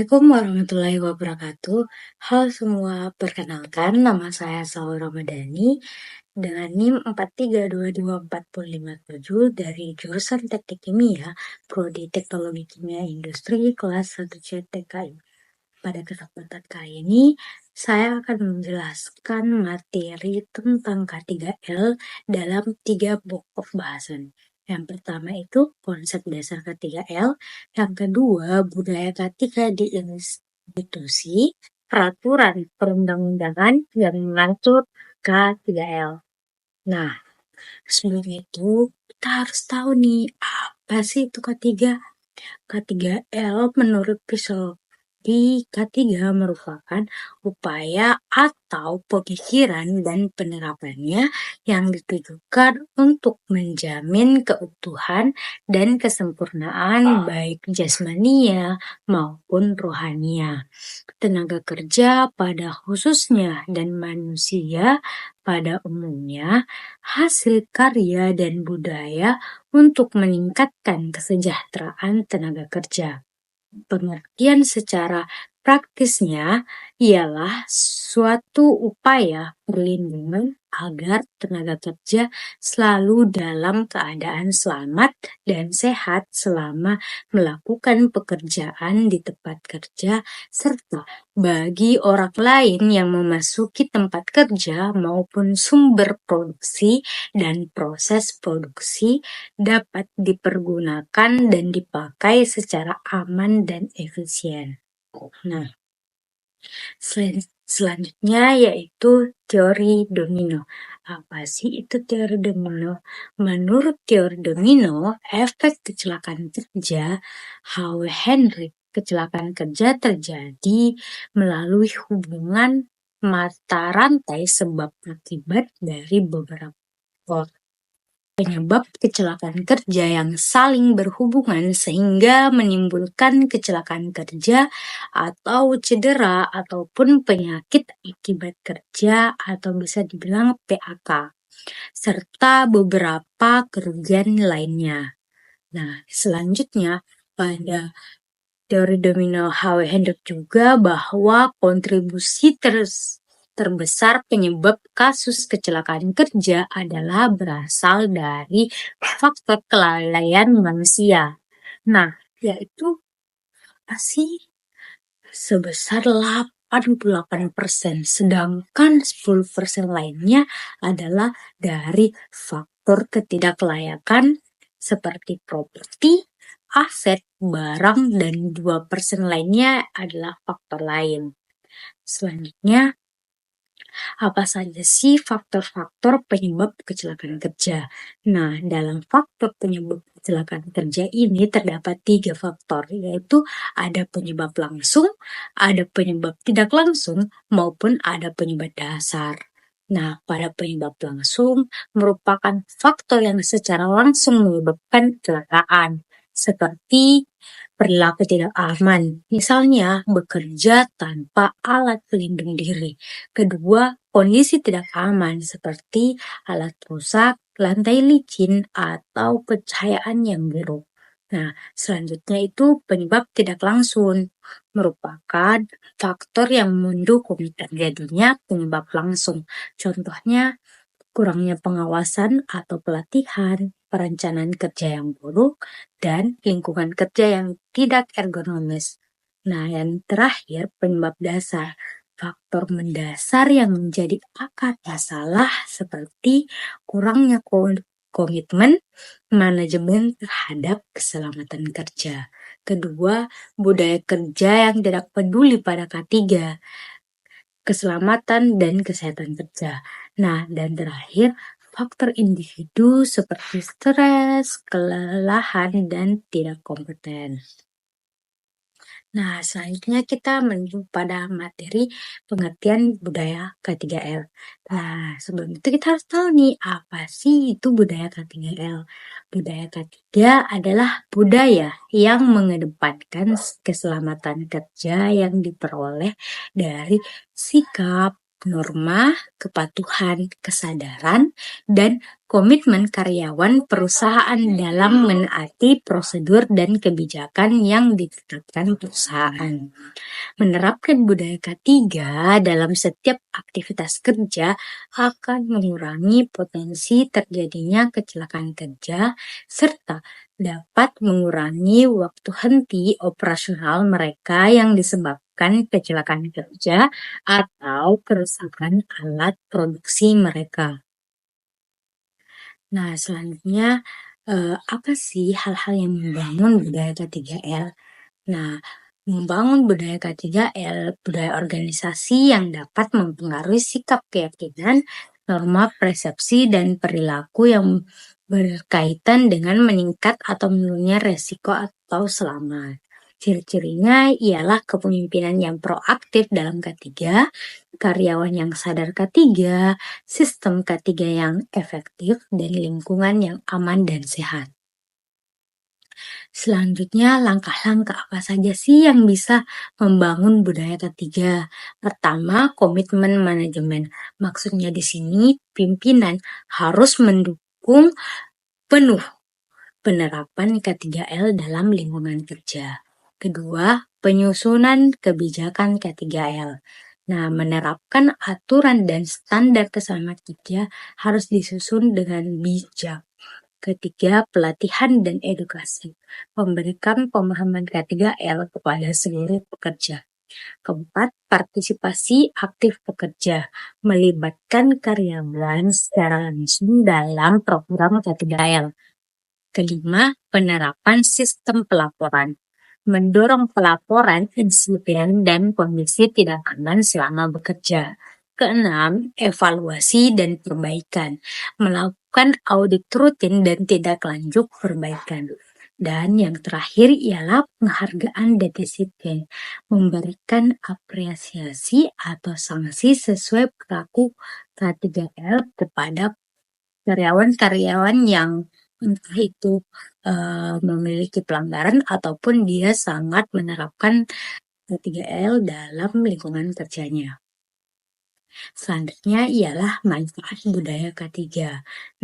Assalamualaikum warahmatullahi wabarakatuh. Halo semua, perkenalkan nama saya Saul Ramadhani dengan NIM 43224557 dari jurusan Teknik Kimia, Prodi Teknologi Kimia Industri kelas 1C TKI. Pada kesempatan kali ini, saya akan menjelaskan materi tentang K3L dalam 3 pokok bahasan. Yang pertama itu konsep dasar K3L, yang kedua budaya K3 di institusi, peraturan perundang-undangan yang mengatur K3L. Nah, sebelum itu kita harus tahu nih, apa sih itu K3? K3L menurut Filosofi K3 merupakan upaya atau pemikiran dan penerapannya yang ditujukan untuk menjamin keutuhan dan kesempurnaan baik jasmania maupun rohania, tenaga kerja pada khususnya dan manusia pada umumnya, hasil karya dan budaya untuk meningkatkan kesejahteraan tenaga kerja. Pengertian secara praktisnya ialah suatu upaya perlindungan agar tenaga kerja selalu dalam keadaan selamat dan sehat selama melakukan pekerjaan di tempat kerja, serta bagi orang lain yang memasuki tempat kerja maupun sumber produksi dan proses produksi dapat dipergunakan dan dipakai secara aman dan efisien. Nah, selanjutnya yaitu teori domino. Apa sih itu teori domino? Menurut teori domino, efek kecelakaan kerja Howe Hendrik, kecelakaan kerja terjadi melalui hubungan mata rantai sebab akibat dari beberapa penyebab kecelakaan kerja yang saling berhubungan sehingga menimbulkan kecelakaan kerja atau cedera ataupun penyakit akibat kerja atau bisa dibilang PAK, serta beberapa kerugian lainnya. Nah, selanjutnya pada teori domino Howe Hendrik juga bahwa kontribusi terbesar penyebab kasus kecelakaan kerja adalah berasal dari faktor kelalaian manusia. Nah, yaitu apa sih? Sebesar 88%, sedangkan 10% lainnya adalah dari faktor ketidaklayakan seperti properti, aset, barang, dan 2% lainnya adalah faktor lain. Selanjutnya, apa saja sih faktor-faktor penyebab kecelakaan kerja? Nah, dalam faktor penyebab kecelakaan kerja ini terdapat 3 faktor, yaitu ada penyebab langsung, ada penyebab tidak langsung, maupun ada penyebab dasar. Nah, pada penyebab langsung merupakan faktor yang secara langsung menyebabkan kecelakaan, seperti perilaku tidak aman, misalnya bekerja tanpa alat pelindung diri. Kedua, kondisi tidak aman seperti alat rusak, lantai licin, atau pencahayaan yang buruk. Nah, selanjutnya itu penyebab tidak langsung, merupakan faktor yang mendukung terjadinya penyebab langsung. Contohnya, kurangnya pengawasan atau pelatihan, perencanaan kerja yang buruk, dan lingkungan kerja yang tidak ergonomis. Nah, yang terakhir penyebab dasar. Faktor mendasar yang menjadi akar masalah seperti kurangnya komitmen manajemen terhadap keselamatan kerja. Kedua, budaya kerja yang tidak peduli pada K3, keselamatan dan kesehatan kerja. Nah, dan terakhir, faktor individu seperti stres, kelelahan, dan tidak kompeten. Nah, selanjutnya kita menuju pada materi pengertian budaya K3L. Nah, sebelum itu kita harus tahu nih, apa sih itu budaya K3L? Budaya K3 adalah budaya yang mengedepankan keselamatan kerja yang diperoleh dari sikap, norma, kepatuhan, kesadaran, dan komitmen karyawan perusahaan dalam menaati prosedur dan kebijakan yang ditetapkan perusahaan. Menerapkan budaya K3 dalam setiap aktivitas kerja akan mengurangi potensi terjadinya kecelakaan kerja serta dapat mengurangi waktu henti operasional mereka yang disebabkan kecelakaan kerja atau kerusakan alat produksi mereka. Nah, selanjutnya apa sih hal-hal yang membangun budaya K3L? Nah, membangun budaya K3L, budaya organisasi yang dapat mempengaruhi sikap, keyakinan, norma, persepsi, dan perilaku yang berkaitan dengan meningkat atau menurunnya resiko atau selamat. Ciri-cirinya ialah kepemimpinan yang proaktif dalam K3, karyawan yang sadar K3, sistem K3 yang efektif, dan lingkungan yang aman dan sehat. Selanjutnya, langkah-langkah apa saja sih yang bisa membangun budaya K3? Pertama, komitmen manajemen. Maksudnya di sini pimpinan harus mendukung penuh penerapan K3L dalam lingkungan kerja. Kedua, penyusunan kebijakan K3L. Nah, menerapkan aturan dan standar keselamatan kerja harus disusun dengan bijak. Ketiga, pelatihan dan edukasi. Memberikan pemahaman K3L kepada seluruh pekerja. Keempat, partisipasi aktif pekerja. Melibatkan karyawan secara langsung dalam program K3L. Kelima, penerapan sistem pelaporan. Mendorong pelaporan insiden dan kondisi tidak aman selama bekerja. Keenam, evaluasi dan perbaikan. Melakukan audit rutin dan tidak lanjut perbaikan. Dan yang terakhir ialah penghargaan dan disiplin. Memberikan apresiasi atau sanksi sesuai perilaku K3L kepada karyawan-karyawan yang entah itu memiliki pelanggaran ataupun dia sangat menerapkan K3L dalam lingkungan kerjanya. Selanjutnya ialah manfaat budaya K3.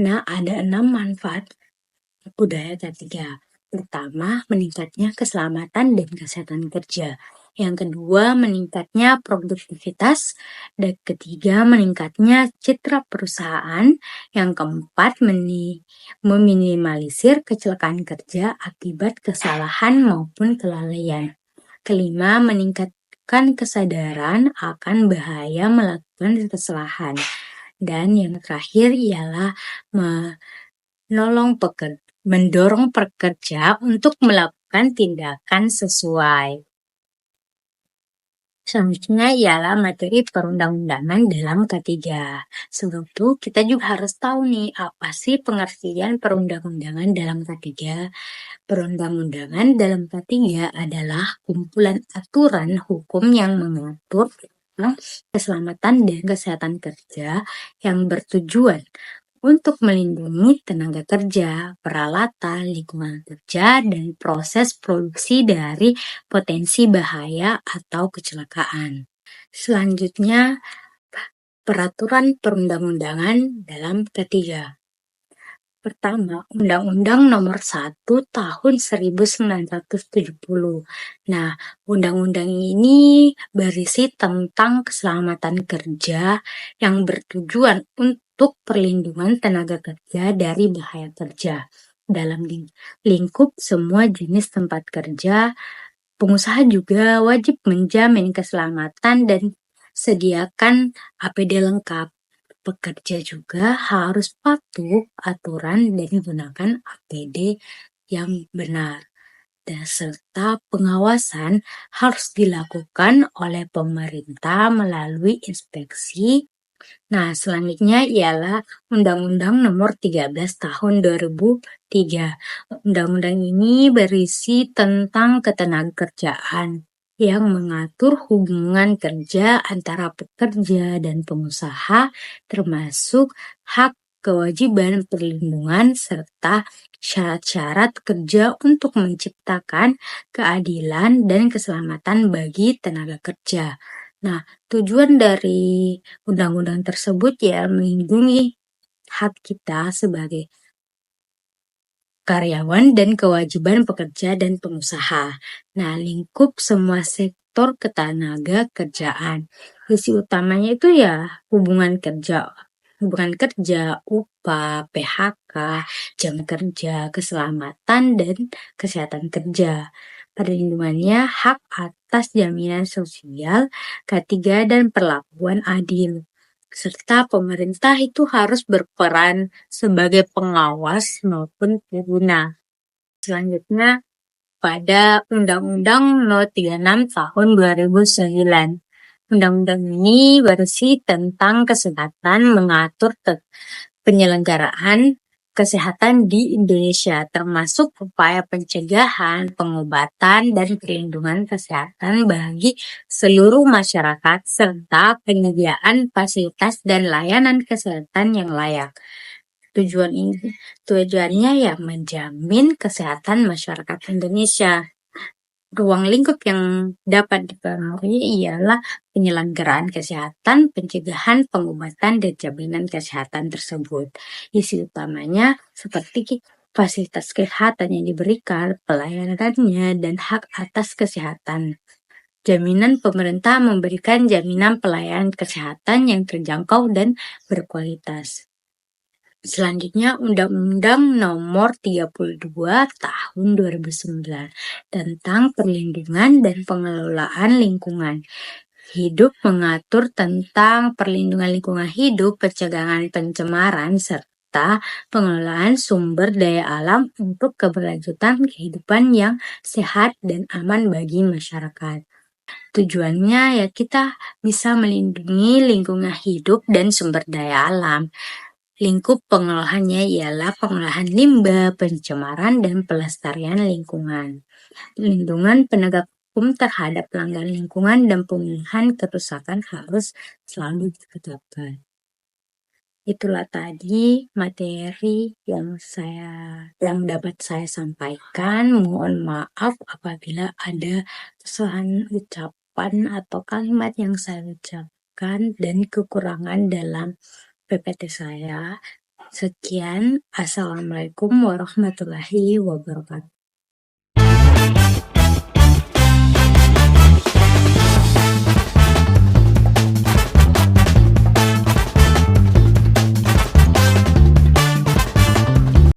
Nah, ada 6 manfaat budaya K3. Pertama, meningkatnya keselamatan dan kesehatan kerja. Yang kedua, meningkatnya produktivitas. Dan ketiga, meningkatnya citra perusahaan. Yang keempat, meminimalisir kecelakaan kerja akibat kesalahan maupun kelalaian. Kelima, meningkatkan kesadaran akan bahaya melakukan kesalahan. Dan yang terakhir ialah mendorong pekerja untuk melakukan tindakan sesuai. Selanjutnya ialah materi perundang-undangan dalam K3. Sebelum itu, kita juga harus tahu nih, apa sih pengertian perundang-undangan dalam K3? Perundang-undangan dalam K3 adalah kumpulan aturan hukum yang mengatur tentang keselamatan dan kesehatan kerja yang bertujuan untuk melindungi tenaga kerja, peralatan, lingkungan kerja, dan proses produksi dari potensi bahaya atau kecelakaan. Selanjutnya, peraturan perundang-undangan dalam K3. Pertama, Undang-Undang Nomor 1 Tahun 1970. Nah, undang-undang ini berisi tentang keselamatan kerja yang bertujuan untuk perlindungan tenaga kerja dari bahaya kerja. Dalam lingkup semua jenis tempat kerja, pengusaha juga wajib menjamin keselamatan dan sediakan APD lengkap. Pekerja juga harus patuh aturan dan menggunakan APD yang benar. Dan serta pengawasan harus dilakukan oleh pemerintah melalui inspeksi. Nah, selanjutnya ialah Undang-Undang Nomor 13 Tahun 2003. Undang-undang ini berisi tentang ketenagakerjaan yang mengatur hubungan kerja antara pekerja dan pengusaha, termasuk hak, kewajiban, perlindungan, serta syarat-syarat kerja untuk menciptakan keadilan dan keselamatan bagi tenaga kerja. Nah, tujuan dari undang-undang tersebut ya melindungi hak kita sebagai karyawan dan kewajiban pekerja dan pengusaha. Nah, lingkup semua sektor ketenaga kerjaan. Isi utamanya itu ya hubungan kerja, upah, PHK, jam kerja, keselamatan, dan kesehatan kerja. Perlindungannya hak atas jaminan sosial, K3, dan perlakuan adil. Serta pemerintah itu harus berperan sebagai pengawas maupun pengguna. Selanjutnya pada Undang-Undang No. 36 Tahun 2009. Undang-undang ini bersih tentang kesehatan, mengatur penyelenggaraan kesehatan di Indonesia, termasuk upaya pencegahan, pengobatan, dan perlindungan kesehatan bagi seluruh masyarakat, serta penyediaan fasilitas dan layanan kesehatan yang layak. Tujuannya ya menjamin kesehatan masyarakat Indonesia. Ruang lingkup yang dapat dipengaruhi ialah penyelenggaraan kesehatan, pencegahan, pengobatan, dan jaminan kesehatan tersebut. Isi utamanya seperti fasilitas kesehatan yang diberikan, pelayanannya, dan hak atas kesehatan. Jaminan pemerintah memberikan jaminan pelayanan kesehatan yang terjangkau dan berkualitas. Selanjutnya Undang-Undang Nomor 32 Tahun 2009 tentang perlindungan dan pengelolaan lingkungan hidup mengatur tentang perlindungan lingkungan hidup, pencegahan pencemaran, serta pengelolaan sumber daya alam untuk keberlanjutan kehidupan yang sehat dan aman bagi masyarakat. Tujuannya ya kita bisa melindungi lingkungan hidup dan sumber daya alam. Lingkup pengelolaannya ialah pengolahan limbah, pencemaran, dan pelestarian lingkungan. Perlindungan penegak hukum terhadap pelanggaran lingkungan dan pemulihan kerusakan harus selalu ditegakkan. Itulah tadi materi yang dapat saya sampaikan. Mohon maaf apabila ada kesalahan ucapan atau kalimat yang saya ucapkan dan kekurangan dalam PPT saya. Sekian, Assalamualaikum warahmatullahi wabarakatuh.